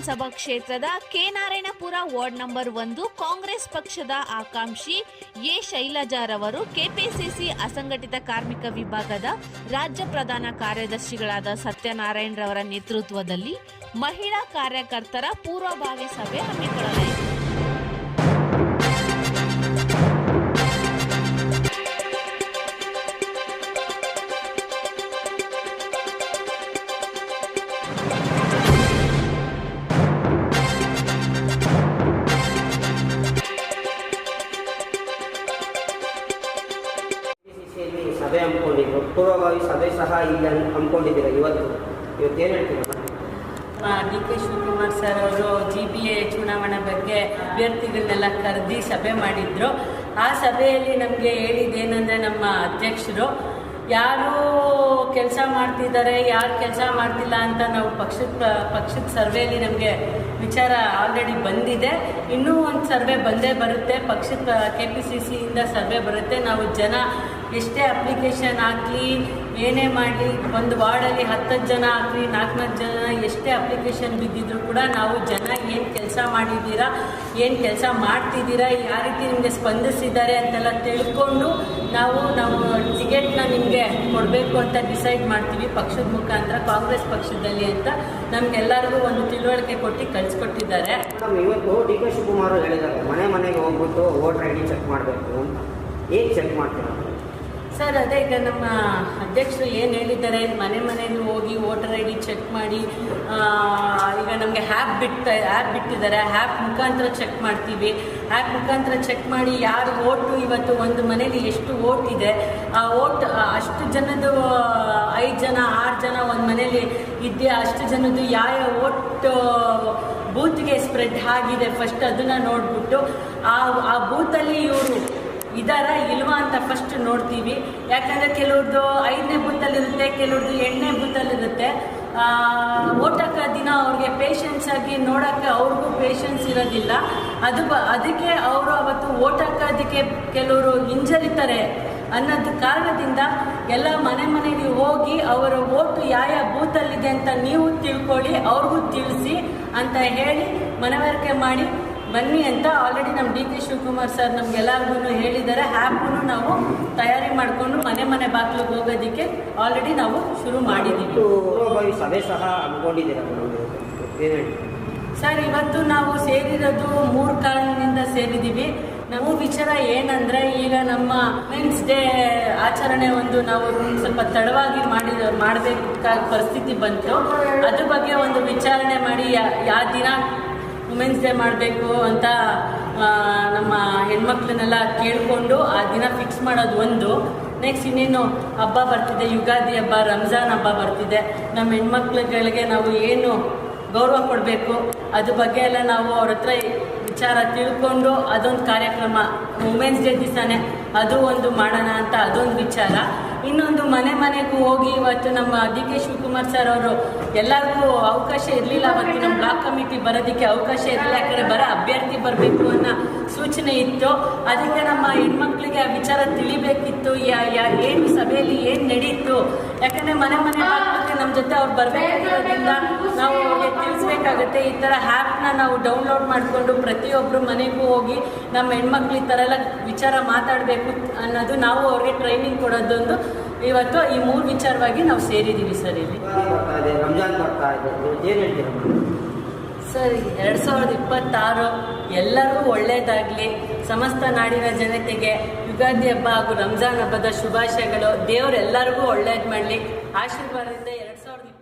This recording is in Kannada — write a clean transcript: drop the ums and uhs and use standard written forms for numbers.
ವಿಧಾನಸಭಾ ಕ್ಷೇತ್ರದ ಕೆ.ನಾರಾಯಣಪುರ ವಾರ್ಡ್ ನಂಬರ್ 1 ಕಾಂಗ್ರೆಸ್ ಪಕ್ಷದ ಆಕಾಂಕ್ಷಿ ಎ. ಶೈಲಜಾರವರು ಕೆಪಿಸಿಸಿ ಅಸಂಘಟಿತ ಕಾರ್ಮಿಕ ವಿಭಾಗದ ರಾಜ್ಯ ಪ್ರಧಾನ ಕಾರ್ಯದರ್ಶಿಗಳಾದ ಸತ್ಯನಾರಾಯಣ್ ರವರ ನೇತೃತ್ವದಲ್ಲಿ ಮಹಿಳಾ ಕಾರ್ಯಕರ್ತರ ಪೂರ್ವಭಾವಿ ಸಭೆ ಹಮ್ಮಿಕೊಳ್ಳಲಾಯಿತು. ಸಭೆ ಹಮ್ಮಿಕೊಂಡಿದ್ರು. ಪೂರ್ವಭಾವಿ ಸಭೆ ಸಹ ಇಲ್ಲಿ ಹಮ್ಮಿಕೊಂಡಿದ್ದೀರಾ. ಇವತ್ತೇನು ಹೇಳ್ತೀರಾ? ಡಿ.ಕೆ. ಶಿವಕುಮಾರ್ ಸರ್ ಅವರು GPA ಚುನಾವಣೆ ಬಗ್ಗೆ ಅಭ್ಯರ್ಥಿಗಳನ್ನೆಲ್ಲ ಕರೆದಿ ಸಭೆ ಮಾಡಿದ್ರು. ಆ ಸಭೆಯಲ್ಲಿ ನಮಗೆ ಹೇಳಿದ್ದೇನೆಂದರೆ, ನಮ್ಮ ಅಧ್ಯಕ್ಷರು ಯಾರು ಕೆಲಸ ಮಾಡ್ತಿದ್ದಾರೆ, ಯಾರು ಕೆಲಸ ಮಾಡ್ತಿಲ್ಲ ಅಂತ ನಾವು ಪಕ್ಷದ ಸರ್ವೆಯಲ್ಲಿ ನಮಗೆ ವಿಚಾರ ಆಲ್ರೆಡಿ ಬಂದಿದೆ. ಇನ್ನೂ ಒಂದು ಸರ್ವೆ ಬಂದೇ ಬರುತ್ತೆ. ಪಕ್ಷದ KPCCಯಿಂದ ಸರ್ವೆ ಬರುತ್ತೆ. ನಾವು ಜನ ಎಷ್ಟೇ ಅಪ್ಲಿಕೇಶನ್ ಹಾಕಲಿ, ಏನೇ ಮಾಡಲಿ, ಒಂದು ವಾರ್ಡಲ್ಲಿ 10 ಜನ ಹಾಕಲಿ, 4 ಜನ ಎಷ್ಟೇ ಅಪ್ಲಿಕೇಶನ್ ಬಿದ್ದಿದ್ರು ಕೂಡ ನಾವು ಜನ ಏನು ಕೆಲಸ ಮಾಡಿದ್ದೀರಾ, ಏನು ಕೆಲಸ ಮಾಡ್ತಿದ್ದೀರಾ, ಯಾವ ರೀತಿ ನಿಮಗೆ ಸ್ಪಂದಿಸಿದ್ದಾರೆ ಅಂತೆಲ್ಲ ತಿಳ್ಕೊಂಡು ನಾವು ಟಿಕೆಟ್ನ ನಿಮಗೆ ಕೊಡಬೇಕು ಅಂತ ಡಿಸೈಡ್ ಮಾಡ್ತೀವಿ ಪಕ್ಷದ ಮುಖಾಂತರ, ಕಾಂಗ್ರೆಸ್ ಪಕ್ಷದಲ್ಲಿ ಅಂತ ನಮಗೆಲ್ಲರಿಗೂ ಒಂದು ತಿಳುವಳಿಕೆ ಕೊಟ್ಟು ಕಳಿಸ್ಕೊಟ್ಟಿದ್ದಾರೆ. ಇವತ್ತು ಡಿ.ಕೆ. ಶಿವಕುಮಾರ್ ಹೇಳಿದ್ದಾರೆ, ಮನೆಗೆ ಹೋಗ್ಬಿಟ್ಟು ವೋಟರ್ ID ಚೆಕ್ ಮಾಡಬೇಕು ಅಂತ. ಹೇಗೆ ಚೆಕ್ ಮಾಡ್ತೀರಾ ಸರ್? ಅದೇ ಈಗ ನಮ್ಮ ಅಧ್ಯಕ್ಷರು ಏನು ಹೇಳಿದ್ದಾರೆ, ಮನೆಗೆ ಹೋಗಿ ವೋಟರ್ ID ಚೆಕ್ ಮಾಡಿ, ಈಗ ನಮಗೆ ಆ್ಯಪ್ ಬಿಟ್ಟಿದ್ದಾರೆ, ಆ್ಯಪ್ ಮುಖಾಂತರ ಚೆಕ್ ಮಾಡ್ತೀವಿ. ಆ್ಯಪ್ ಮುಖಾಂತರ ಚೆಕ್ ಮಾಡಿ ಯಾರು ವೋಟು ಇವತ್ತು ಒಂದು ಮನೇಲಿ ಎಷ್ಟು ವೋಟ್ ಇದೆ, ಆ ವೋಟ್ ಅಷ್ಟು ಜನದ್ದು 5 ಜನ 6 ಜನ ಒಂದು ಮನೇಲಿ ಇದ್ದೆ, ಅಷ್ಟು ಜನದ್ದು ಯಾವ ವೋಟ್ ಬೂತ್ಗೆ ಸ್ಪ್ರೆಡ್ ಆಗಿದೆ ಫಸ್ಟ್ ಅದನ್ನು ನೋಡಿಬಿಟ್ಟು ಆ ಬೂತಲ್ಲಿ ಇವರು ಇದಾರ ಇಲ್ವಾ ಅಂತ ಫಸ್ಟ್ ನೋಡ್ತೀವಿ. ಯಾಕಂದರೆ ಕೆಲವ್ರದ್ದು 5ನೇ ಬೂತಲ್ಲಿರುತ್ತೆ, ಕೆಲವ್ರದ್ದು 8ನೇ ಬೂತಲ್ಲಿರುತ್ತೆ. ವೋಟ್ ಹಾಕೋ ದಿನ ಅವ್ರಿಗೆ ಪೇಷನ್ಸ್ ಆಗಿ ನೋಡೋಕ್ಕೆ ಅವ್ರಿಗೂ ಪೇಷನ್ಸ್ ಇರೋದಿಲ್ಲ. ಅದಕ್ಕೆ ಅವರು ಅವತ್ತು ವೋಟ್ ಹಾಕೋದಕ್ಕೆ ಕೆಲವರು ಹಿಂಜರಿತಾರೆ ಅನ್ನೋದು ಕಾರಣದಿಂದ ಎಲ್ಲ ಮನೆಗೆ ಹೋಗಿ ಅವರ ವೋಟು ಯಾವ ಬೂತಲ್ಲಿದೆ ಅಂತ ನೀವು ತಿಳ್ಕೊಳ್ಳಿ, ಅವ್ರಿಗೂ ತಿಳಿಸಿ ಅಂತ ಹೇಳಿ ಮನವರಿಕೆ ಮಾಡಿ ಬನ್ನಿ ಅಂತ ಆಲ್ರೆಡಿ ನಮ್ಮ ಡಿ.ಕೆ. ಶಿವಕುಮಾರ್ ಸರ್ ನಮ್ಗೆಲ್ಲರಿಗೂ ಹೇಳಿದ್ದಾರೆ. ಆ್ಯಪನ್ನು ನಾವು ತಯಾರಿ ಮಾಡಿಕೊಂಡು ಮನೆ ಬಾಗಿಲಿಗೆ ಹೋಗೋದಕ್ಕೆ ಆಲ್ರೆಡಿ ನಾವು ಶುರು ಮಾಡಿದ್ದೀವಿ. ಸಭೆ ಸಹ ಹಮ್ಮಿಕೊಂಡಿದ್ದೀರಾ ಸರ್? ಇವತ್ತು ನಾವು ಸೇರಿರೋದು 3 ಕಾರಣದಿಂದ ಸೇರಿದ್ದೀವಿ. ನಮ್ಮ ವಿಚಾರ ಏನಂದರೆ, ಈಗ ನಮ್ಮ ವುಮೆನ್ಸ್ ಡೇ ಆಚರಣೆ ನಾವು ಸ್ವಲ್ಪ ತಡವಾಗಿ ಮಾಡಬೇಕಾದ ಪರಿಸ್ಥಿತಿ ಬಂತು. ಅದ್ರ ಬಗ್ಗೆ ಒಂದು ವಿಚಾರಣೆ ಮಾಡಿ ಯಾವ ದಿನ ವುಮೆನ್ಸ್ ಡೇ ಮಾಡಬೇಕು ಅಂತ ನಮ್ಮ ಹೆಣ್ಮಕ್ಳನ್ನೆಲ್ಲ ಕೇಳಿಕೊಂಡು ಆ ದಿನ ಫಿಕ್ಸ್ ಮಾಡೋದು ಒಂದು. ನೆಕ್ಸ್ಟ್ ಇನ್ನೇನು ಹಬ್ಬ ಬರ್ತಿದೆ, ಯುಗಾದಿ ಹಬ್ಬ, ರಂಜಾನ್ ಹಬ್ಬ ಬರ್ತಿದೆ. ನಮ್ಮ ಹೆಣ್ಮಕ್ಳುಗಳಿಗೆ ನಾವು ಏನು ಗೌರವ ಕೊಡಬೇಕು ಅದ್ರ ಬಗ್ಗೆ ಎಲ್ಲ ನಾವು ಅವ್ರ ಹತ್ರ ವಿಚಾರ ತಿಳ್ಕೊಂಡು ಅದೊಂದು ಕಾರ್ಯಕ್ರಮ ವುಮೆನ್ಸ್ ಡೇ ದಿವಸನೇ ಅದು ಒಂದು ಮಾಡೋಣ ಅಂತ ಅದೊಂದು ವಿಚಾರ. ಇನ್ನೊಂದು ಮನೆಗೂ ಹೋಗಿ ಇವತ್ತು ನಮ್ಮ ಡಿ.ಕೆ. ಶಿವಕುಮಾರ್ ಸರ್ ಅವರು ಎಲ್ಲರಿಗೂ ಅವಕಾಶ ಇರಲಿಲ್ಲ. ಅವತ್ತು ನಮ್ಮ ಬ್ಲಾಕ್ ಕಮಿಟಿ ಬರೋದಕ್ಕೆ ಅವಕಾಶ ಇರಲಿಲ್ಲ, ಯಾಕಂದರೆ ಅಭ್ಯರ್ಥಿ ಬರಬೇಕು ಅನ್ನೋ ಸೂಚನೆ ಇತ್ತು. ಅದಕ್ಕೆ ನಮ್ಮ ಹೆಣ್ಮಕ್ಳಿಗೆ ಆ ವಿಚಾರ ತಿಳಿಬೇಕಿತ್ತು, ಏನು ಸಭೆಯಲ್ಲಿ ಏನು ನಡೀತು. ಯಾಕಂದರೆ ಮನೆ ಬಾಗಿಲಿಗೆ ನಮ್ಮ ಜೊತೆ ಅವ್ರು ಬರಬೇಕಾಗಿರೋದ್ರಿಂದ ನಾವು ಅವ್ರಿಗೆ ತಿಳಿಸ್ಬೇಕಾಗತ್ತೆ. ಈ ಥರ ಆ್ಯಪ್ನ ನಾವು ಡೌನ್ಲೋಡ್ ಮಾಡಿಕೊಂಡು ಪ್ರತಿಯೊಬ್ಬರು ಮನೆಗೂ ಹೋಗಿ ನಮ್ಮ ಹೆಣ್ಮಕ್ಳು ಈ ಥರ ಎಲ್ಲ ವಿಚಾರ ಮಾತಾಡಬೇಕು ಅನ್ನೋದು ನಾವು ಅವ್ರಿಗೆ ಟ್ರೈನಿಂಗ್ ಕೊಡೋದೊಂದು ಇವತ್ತು ಈ 3 ವಿಚಾರವಾಗಿ ನಾವು ಸೇರಿದ್ದೀವಿ ಸರ್. ಇಲ್ಲಿ ಸರ್ 2026 ಎಲ್ಲರೂ ಒಳ್ಳೆಯದಾಗಲಿ. ಸಮಸ್ತ ನಾಡಿನ ಜನತೆಗೆ ಯುಗಾದಿ ಹಬ್ಬ ಹಾಗೂ ರಂಜಾನ್ ಹಬ್ಬದ ಶುಭಾಶಯಗಳು. ದೇವರೆಲ್ಲರಿಗೂ ಒಳ್ಳೇದು ಮಾಡಲಿ. ಆಶೀರ್ವಾದದಿಂದ 2026